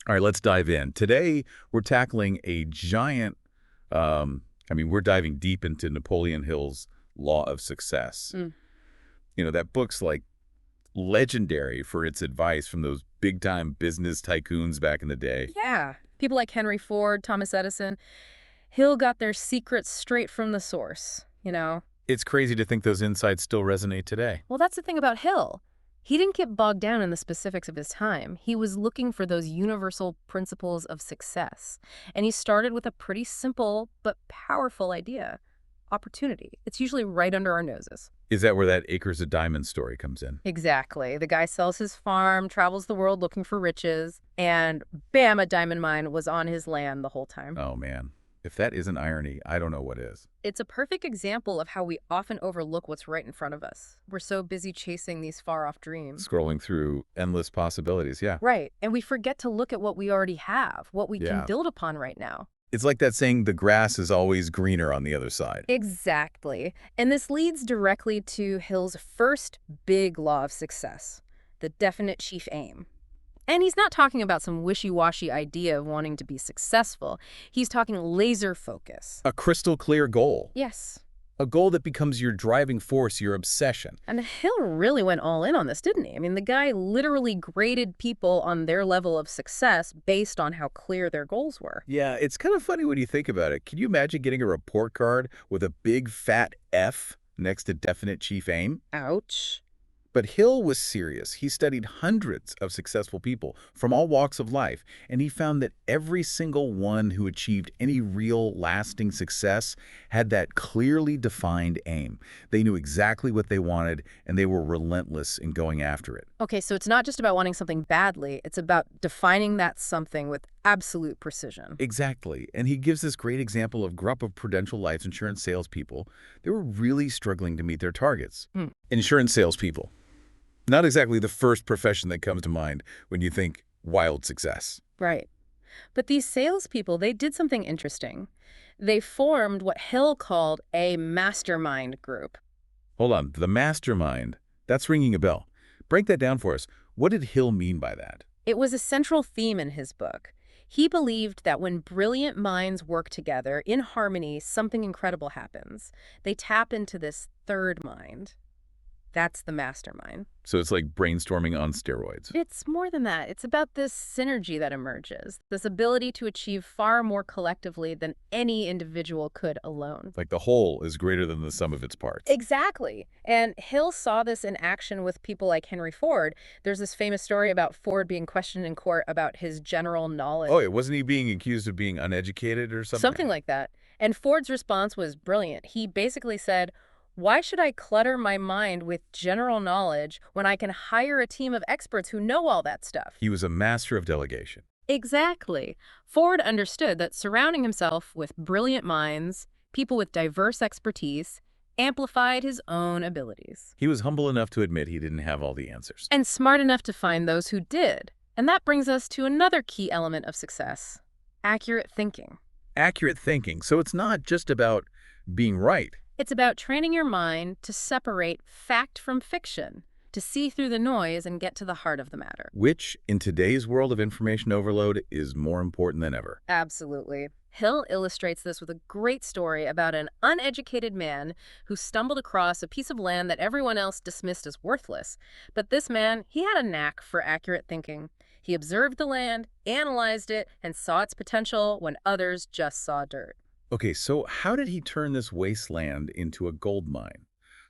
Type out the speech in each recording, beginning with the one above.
All right, let's dive in. Today, we're tackling a giant, we're diving deep into Napoleon Hill's Law of Success. Mm. That book's like legendary for its advice from those big-time business tycoons back in the day. Yeah. People like Henry Ford, Thomas Edison, Hill got their secrets straight from the source. It's crazy to think those insights still resonate today. Well, that's the thing about Hill. He didn't get bogged down in the specifics of his time. He was looking for those universal principles of success. And he started with a pretty simple but powerful idea: opportunity. It's usually right under our noses. Is that where that Acres of Diamonds story comes in? Exactly. The guy sells his farm, travels the world looking for riches, and bam, a diamond mine was on his land the whole time. Oh, man. If that isn't irony, I don't know what is. It's a perfect example of how we often overlook what's right in front of us. We're so busy chasing these far-off dreams. Scrolling through endless possibilities, yeah. Right. And we forget to look at what we already have, what we Yeah. can build upon right now. It's like that saying, the grass is always greener on the other side. Exactly. And this leads directly to Hill's first big law of success: the definite chief aim. And he's not talking about some wishy-washy idea of wanting to be successful. He's talking laser focus. A crystal clear goal. Yes. A goal that becomes your driving force, your obsession. And Hill really went all in on this, didn't he? I mean, the guy literally graded people on their level of success based on how clear their goals were. Yeah, it's kind of funny when you think about it. Can you imagine getting a report card with a big fat F next to definite chief aim? Ouch. But Hill was serious. He studied hundreds of successful people from all walks of life, and he found that every single one who achieved any real lasting success had that clearly defined aim. They knew exactly what they wanted, and they were relentless in going after it. Okay, so it's not just about wanting something badly. It's about defining that something with absolute precision. Exactly. And he gives this great example of a group of Prudential life insurance salespeople. They were really struggling to meet their targets. Hmm. Insurance salespeople. Not exactly the first profession that comes to mind when you think wild success. Right. But these salespeople, they did something interesting. They formed what Hill called a mastermind group. Hold on, the mastermind. That's ringing a bell. Break that down for us. What did Hill mean by that? It was a central theme in his book. He believed that when brilliant minds work together in harmony, something incredible happens. They tap into this third mind. That's the mastermind. So it's like brainstorming on steroids. It's more than that. It's about this synergy that emerges, this ability to achieve far more collectively than any individual could alone. Like the whole is greater than the sum of its parts. Exactly. And Hill saw this in action with people like Henry Ford. There's this famous story about Ford being questioned in court about his general knowledge. Oh, wasn't he being accused of being uneducated or something? Something like that. And Ford's response was brilliant. He basically said, "Why should I clutter my mind with general knowledge when I can hire a team of experts who know all that stuff?" He was a master of delegation. Exactly. Ford understood that surrounding himself with brilliant minds, people with diverse expertise, amplified his own abilities. He was humble enough to admit he didn't have all the answers. And smart enough to find those who did. And that brings us to another key element of success: accurate thinking. Accurate thinking. So it's not just about being right. It's about training your mind to separate fact from fiction, to see through the noise and get to the heart of the matter. Which, in today's world of information overload, is more important than ever. Absolutely. Hill illustrates this with a great story about an uneducated man who stumbled across a piece of land that everyone else dismissed as worthless. But this man, he had a knack for accurate thinking. He observed the land, analyzed it, and saw its potential when others just saw dirt. Okay, so how did he turn this wasteland into a gold mine?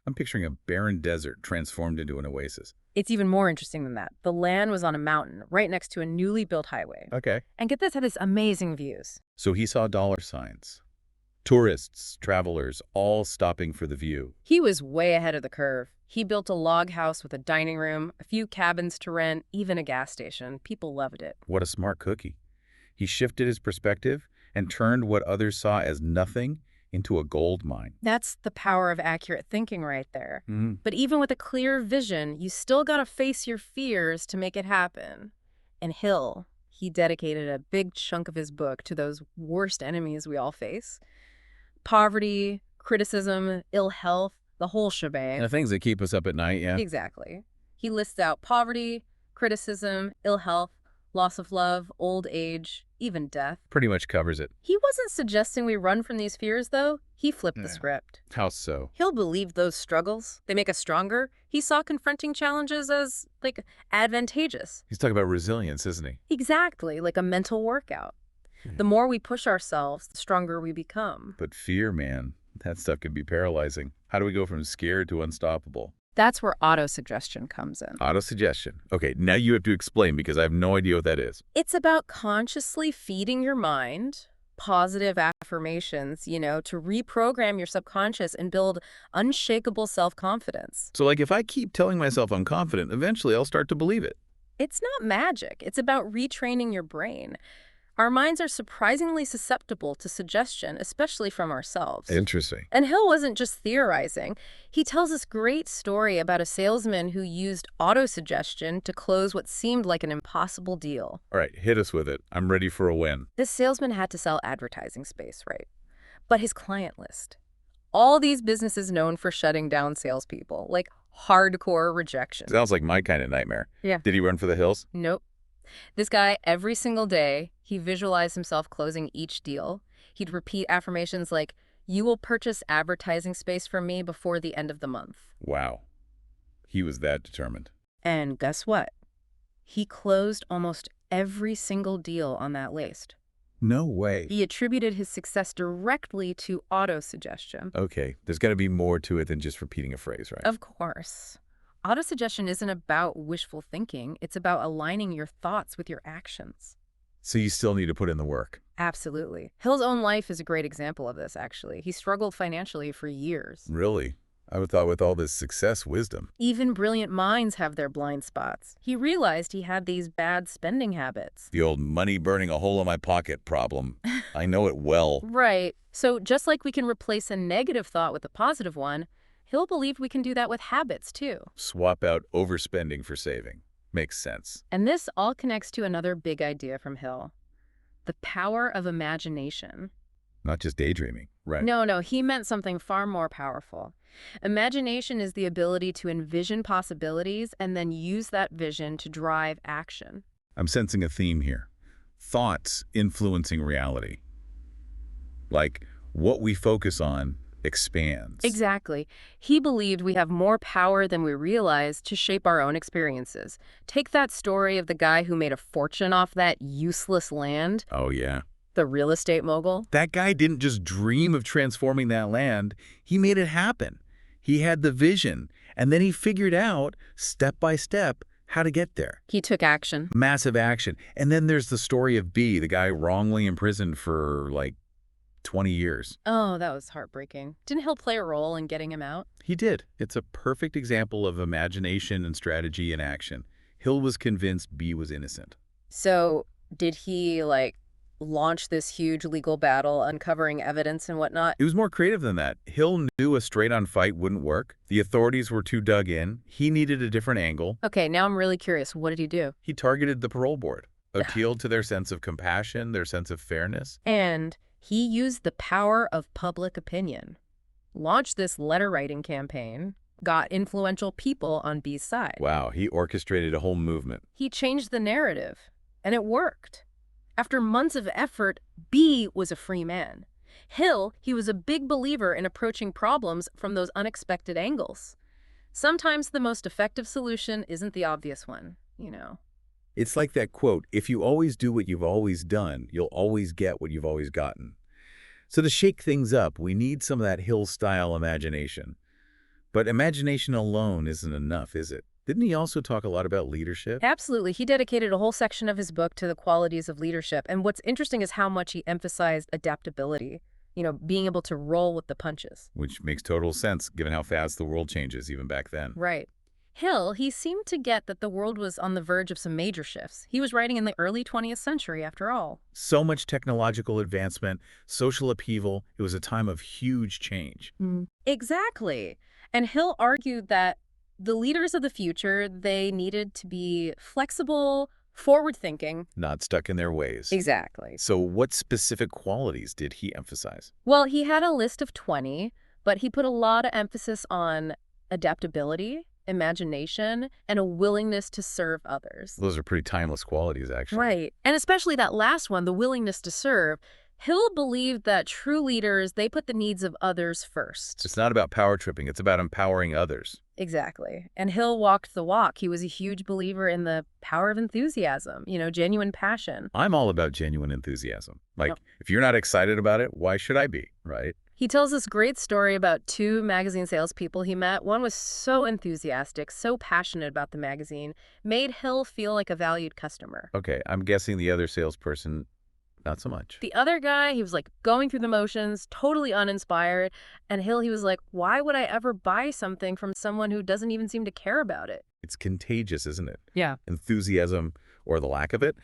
I'm picturing a barren desert transformed into an oasis. It's even more interesting than that. The land was on a mountain, right next to a newly built highway. Okay. And get this, had these amazing views. So he saw dollar signs. Tourists, travelers, all stopping for the view. He was way ahead of the curve. He built a log house with a dining room, a few cabins to rent, even a gas station. People loved it. What a smart cookie. He shifted his perspective and turned what others saw as nothing into a gold mine. That's the power of accurate thinking right there. Mhm. But even with a clear vision, you still gotta face your fears to make it happen. And Hill, he dedicated a big chunk of his book to those worst enemies we all face: poverty, criticism, ill health, the whole shebang. The things that keep us up at night, yeah. Exactly. He lists out poverty, criticism, ill health, loss of love, old age, even death. Pretty much covers it. He wasn't suggesting we run from these fears, though. He flipped the Yeah. script. How so? Hill believed those struggles, they make us stronger. He saw confronting challenges as, like, advantageous. He's talking about resilience, isn't he? Exactly, like a mental workout. The more we push ourselves, the stronger we become. But fear, man, that stuff can be paralyzing. How do we go from scared to unstoppable? That's where autosuggestion comes in. Autosuggestion. Okay, now you have to explain because I have no idea what that is. It's about consciously feeding your mind positive affirmations, to reprogram your subconscious and build unshakable self-confidence. So like if I keep telling myself I'm confident, eventually I'll start to believe it. It's not magic. It's about retraining your brain. Our minds are surprisingly susceptible to suggestion, especially from ourselves. Interesting. And Hill wasn't just theorizing. He tells this great story about a salesman who used autosuggestion to close what seemed like an impossible deal. All right, hit us with it. I'm ready for a win. This salesman had to sell advertising space, right? But his client list. All these businesses known for shutting down salespeople, like hardcore rejection. Sounds like my kind of nightmare. Yeah. Did he run for the hills? Nope. This guy, every single day, he visualized himself closing each deal. He'd repeat affirmations like, "You will purchase advertising space from me before the end of the month." Wow. He was that determined. And guess what? He closed almost every single deal on that list. No way. He attributed his success directly to autosuggestion. Okay, there's got to be more to it than just repeating a phrase, right? Of course. Autosuggestion isn't about wishful thinking. It's about aligning your thoughts with your actions. So you still need to put in the work. Absolutely. Hill's own life is a great example of this, actually. He struggled financially for years. Really? I would thought with all this success, wisdom. Even brilliant minds have their blind spots. He realized he had these bad spending habits. The old money burning a hole in my pocket problem. I know it well. Right. So just like we can replace a negative thought with a positive one, Hill believed we can do that with habits, too. Swap out overspending for saving. Makes sense. And this all connects to another big idea from Hill. The power of imagination. Not just daydreaming, right? No, he meant something far more powerful. Imagination is the ability to envision possibilities and then use that vision to drive action. I'm sensing a theme here. Thoughts influencing reality. Like, what we focus on expands. Exactly. He believed we have more power than we realize to shape our own experiences. Take that story of the guy who made a fortune off that useless land, Oh, yeah. the real estate mogul. That guy didn't just dream of transforming that land. He made it happen. He had the vision, and then he figured out, step by step, how to get there. He took action. Massive action. And then there's the story of B, the guy wrongly imprisoned for, 20 years. Oh, that was heartbreaking. Didn't Hill play a role in getting him out? He did. It's a perfect example of imagination and strategy in action. Hill was convinced B was innocent. So did he, launch this huge legal battle, uncovering evidence and whatnot? It was more creative than that. Hill knew a straight-on fight wouldn't work. The authorities were too dug in. He needed a different angle. Okay, now I'm really curious. What did he do? He targeted the parole board, appealed to their sense of compassion, their sense of fairness. And he used the power of public opinion. Launched this letter-writing campaign, got influential people on B's side. Wow, he orchestrated a whole movement. He changed the narrative, and it worked. After months of effort, B was a free man. Hill, he was a big believer in approaching problems from those unexpected angles. Sometimes the most effective solution isn't the obvious one, It's like that quote, if you always do what you've always done, you'll always get what you've always gotten. So to shake things up, we need some of that Hill-style imagination. But imagination alone isn't enough, is it? Didn't he also talk a lot about leadership? Absolutely. He dedicated a whole section of his book to the qualities of leadership. And what's interesting is how much he emphasized adaptability, being able to roll with the punches. Which makes total sense, given how fast the world changes even back then. Right. Hill, he seemed to get that the world was on the verge of some major shifts. He was writing in the early 20th century, after all. So much technological advancement, social upheaval, it was a time of huge change. Exactly. And Hill argued that the leaders of the future, they needed to be flexible, forward-thinking. Not stuck in their ways. Exactly. So what specific qualities did he emphasize? Well, he had a list of 20, but he put a lot of emphasis on adaptability imagination, and a willingness to serve others. Those are pretty timeless qualities, actually. Right. And especially that last one, the willingness to serve. Hill believed that true leaders, they put the needs of others first. It's not about power tripping. It's about empowering others. Exactly. And Hill walked the walk. He was a huge believer in the power of enthusiasm, genuine passion. I'm all about genuine enthusiasm. Like, Yep. if you're not excited about it, why should I be, right? He tells this great story about two magazine salespeople he met. One was so enthusiastic, so passionate about the magazine, made Hill feel like a valued customer. Okay, I'm guessing the other salesperson, not so much. The other guy, he was like going through the motions, totally uninspired. And Hill, he was like, why would I ever buy something from someone who doesn't even seem to care about it? It's contagious, isn't it? Yeah. Enthusiasm or the lack of it.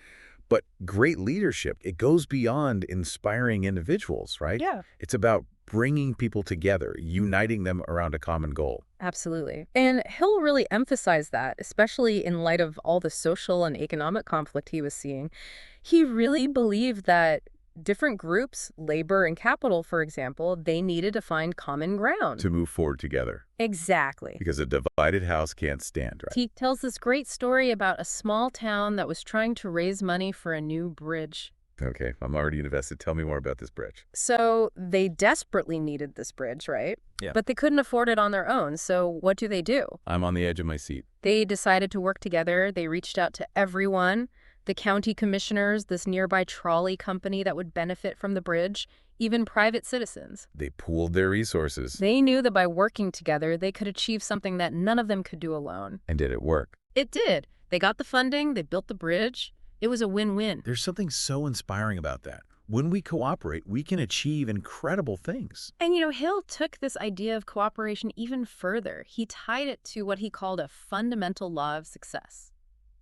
But great leadership, it goes beyond inspiring individuals, right? Yeah. It's about bringing people together, uniting them around a common goal. Absolutely. And Hill really emphasized that, especially in light of all the social and economic conflict he was seeing. He really believed that different groups, labor and capital, for example, they needed to find common ground. To move forward together. Exactly. Because a divided house can't stand, right? He tells this great story about a small town that was trying to raise money for a new bridge. Okay, I'm already invested. Tell me more about this bridge. So they desperately needed this bridge, right? Yeah. But they couldn't afford it on their own. So what do? I'm on the edge of my seat. They decided to work together. They reached out to everyone, the county commissioners, this nearby trolley company that would benefit from the bridge, even private citizens. They pooled their resources. They knew that by working together, they could achieve something that none of them could do alone. And did it work? It did. They got the funding. They built the bridge. It was a win-win. There's something so inspiring about that. When we cooperate, we can achieve incredible things. And, Hill took this idea of cooperation even further. He tied it to what he called a fundamental law of success,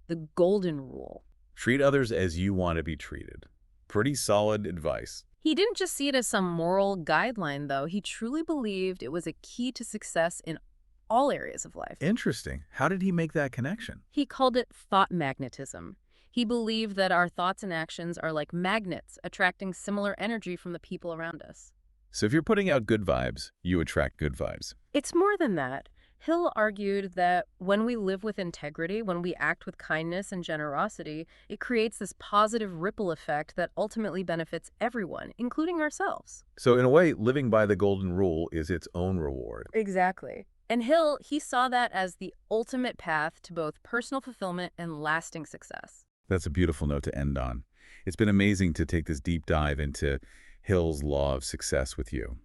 the golden rule. Treat others as you want to be treated. Pretty solid advice. He didn't just see it as some moral guideline, though. He truly believed it was a key to success in all areas of life. Interesting. How did he make that connection? He called it thought magnetism. He believed that our thoughts and actions are like magnets, attracting similar energy from the people around us. So if you're putting out good vibes, you attract good vibes. It's more than that. Hill argued that when we live with integrity, when we act with kindness and generosity, it creates this positive ripple effect that ultimately benefits everyone, including ourselves. So in a way, living by the golden rule is its own reward. Exactly. And Hill, he saw that as the ultimate path to both personal fulfillment and lasting success. That's a beautiful note to end on. It's been amazing to take this deep dive into Hill's law of success with you.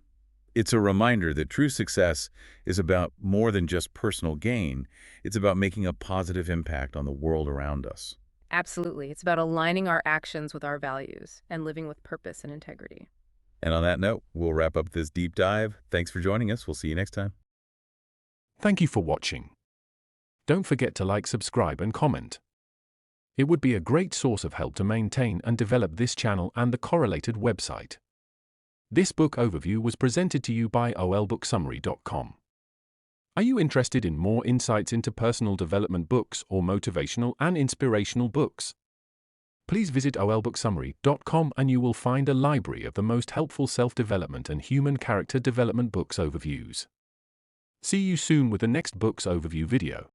It's a reminder that true success is about more than just personal gain. It's about making a positive impact on the world around us. Absolutely. It's about aligning our actions with our values and living with purpose and integrity. And on that note, we'll wrap up this deep dive. Thanks for joining us. We'll see you next time. Thank you for watching. Don't forget to like, subscribe, and comment. It would be a great source of help to maintain and develop this channel and the correlated website. This book overview was presented to you by olbooksummary.com. Are you interested in more insights into personal development books or motivational and inspirational books? Please visit olbooksummary.com and you will find a library of the most helpful self-development and human character development books overviews. See you soon with the next books overview video.